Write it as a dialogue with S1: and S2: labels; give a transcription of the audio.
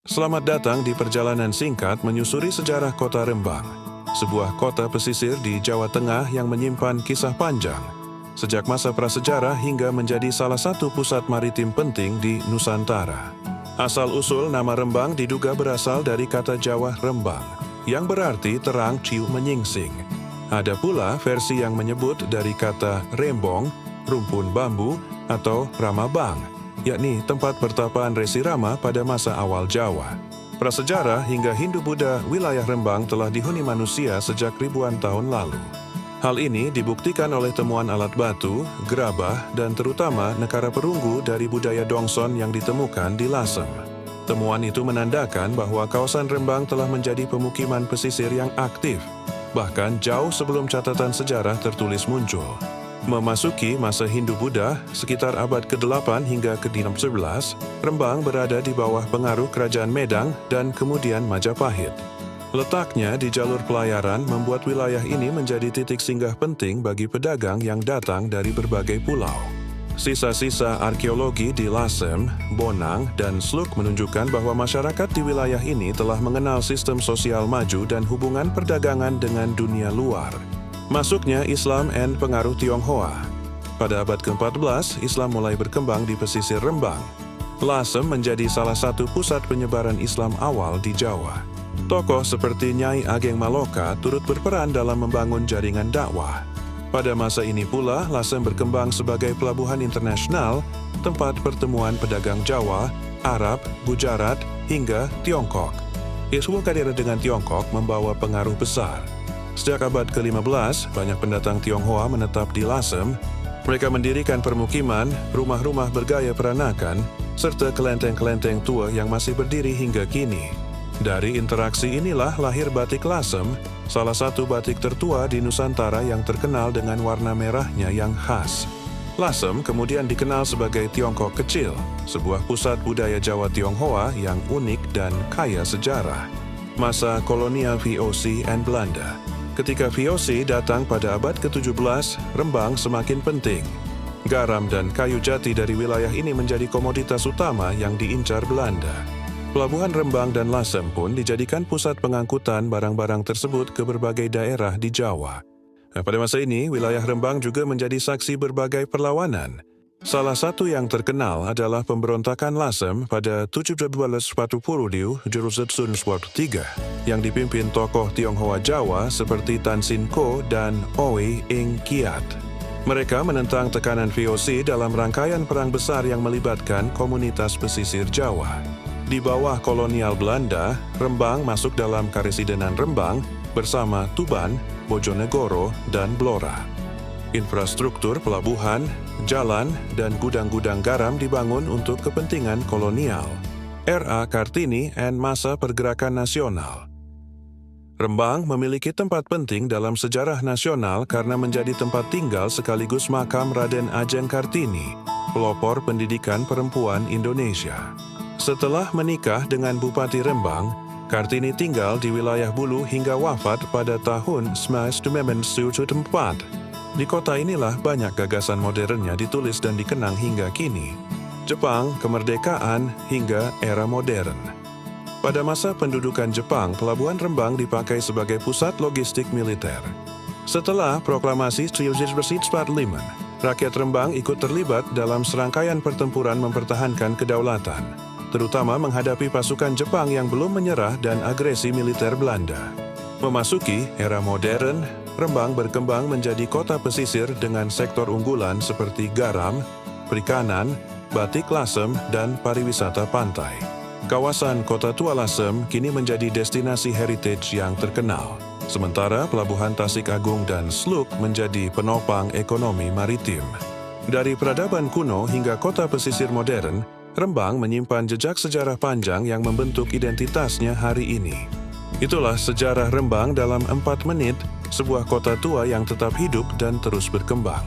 S1: Selamat datang di perjalanan singkat menyusuri sejarah kota Rembang, sebuah kota pesisir di Jawa Tengah yang menyimpan kisah panjang, sejak masa prasejarah hingga menjadi salah satu pusat maritim penting di Nusantara. Asal-usul nama Rembang diduga berasal dari kata Jawa rembang, yang berarti terang ciu menyingsing. Ada pula versi yang menyebut dari kata rembong, rumpun bambu, atau ramabang, yakni tempat pertapaan Resi Rama pada masa awal Jawa. Prasejarah hingga Hindu-Buddha wilayah Rembang telah dihuni manusia sejak ribuan tahun lalu. Hal ini dibuktikan oleh temuan alat batu, gerabah, dan terutama nekara perunggu dari budaya Dongson yang ditemukan di Lasem. Temuan itu menandakan bahwa kawasan Rembang telah menjadi pemukiman pesisir yang aktif, bahkan jauh sebelum catatan sejarah tertulis muncul. Memasuki masa Hindu-Buddha, sekitar abad ke-8 hingga ke-11, Rembang berada di bawah pengaruh Kerajaan Medang dan kemudian Majapahit. Letaknya di jalur pelayaran membuat wilayah ini menjadi titik singgah penting bagi pedagang yang datang dari berbagai pulau. Sisa-sisa arkeologi di Lasem, Bonang, dan Sluk menunjukkan bahwa masyarakat di wilayah ini telah mengenal sistem sosial maju dan hubungan perdagangan dengan dunia luar. Masuknya Islam dan pengaruh Tionghoa. Pada abad ke-14, Islam mulai berkembang di pesisir Rembang. Lasem menjadi salah satu pusat penyebaran Islam awal di Jawa. Tokoh seperti Nyai Ageng Maloka turut berperan dalam membangun jaringan dakwah. Pada masa ini pula, Lasem berkembang sebagai pelabuhan internasional, tempat pertemuan pedagang Jawa, Arab, Gujarat, hingga Tiongkok. Isu kehadiran dengan Tiongkok membawa pengaruh besar. Sejak abad ke-15, banyak pendatang Tionghoa menetap di Lasem. Mereka mendirikan permukiman, rumah-rumah bergaya peranakan, serta kelenteng-kelenteng tua yang masih berdiri hingga kini. Dari interaksi inilah lahir batik Lasem, salah satu batik tertua di Nusantara yang terkenal dengan warna merahnya yang khas. Lasem kemudian dikenal sebagai Tiongkok Kecil, sebuah pusat budaya Jawa Tionghoa yang unik dan kaya sejarah. Masa kolonial VOC dan Belanda. Ketika VOC datang pada abad ke-17, Rembang semakin penting. Garam dan kayu jati dari wilayah ini menjadi komoditas utama yang diincar Belanda. Pelabuhan Rembang dan Lasem pun dijadikan pusat pengangkutan barang-barang tersebut ke berbagai daerah di Jawa. Pada masa ini, wilayah Rembang juga menjadi saksi berbagai perlawanan. Salah satu yang terkenal adalah pemberontakan Lasem pada 1740 Juruzetsun 3 yang dipimpin tokoh Tionghoa Jawa seperti Tan Sin Ko dan Oe Ing Kiat. Mereka menentang tekanan VOC dalam rangkaian perang besar yang melibatkan komunitas pesisir Jawa. Di bawah kolonial Belanda, Rembang masuk dalam Karesidenan Rembang bersama Tuban, Bojonegoro, dan Blora. Infrastruktur pelabuhan, jalan, dan gudang-gudang garam dibangun untuk kepentingan kolonial. R.A. Kartini dan masa pergerakan nasional. Rembang memiliki tempat penting dalam sejarah nasional karena menjadi tempat tinggal sekaligus makam Raden Ajeng Kartini, pelopor pendidikan perempuan Indonesia. Setelah menikah dengan Bupati Rembang, Kartini tinggal di wilayah Bulu hingga wafat pada tahun 1974. Di kota inilah banyak gagasan modernnya ditulis dan dikenang hingga kini. Jepang, kemerdekaan, hingga era modern. Pada masa pendudukan Jepang, pelabuhan Rembang dipakai sebagai pusat logistik militer. Setelah proklamasi 1945, rakyat Rembang ikut terlibat dalam serangkaian pertempuran mempertahankan kedaulatan, terutama menghadapi pasukan Jepang yang belum menyerah dan agresi militer Belanda. Memasuki era modern, Rembang berkembang menjadi kota pesisir dengan sektor unggulan seperti garam, perikanan, batik Lasem, dan pariwisata pantai. Kawasan Kota Tua Lasem kini menjadi destinasi heritage yang terkenal, sementara Pelabuhan Tasik Agung dan Sluk menjadi penopang ekonomi maritim. Dari peradaban kuno hingga kota pesisir modern, Rembang menyimpan jejak sejarah panjang yang membentuk identitasnya hari ini. Itulah sejarah Rembang dalam 4 menit, sebuah kota tua yang tetap hidup dan terus berkembang.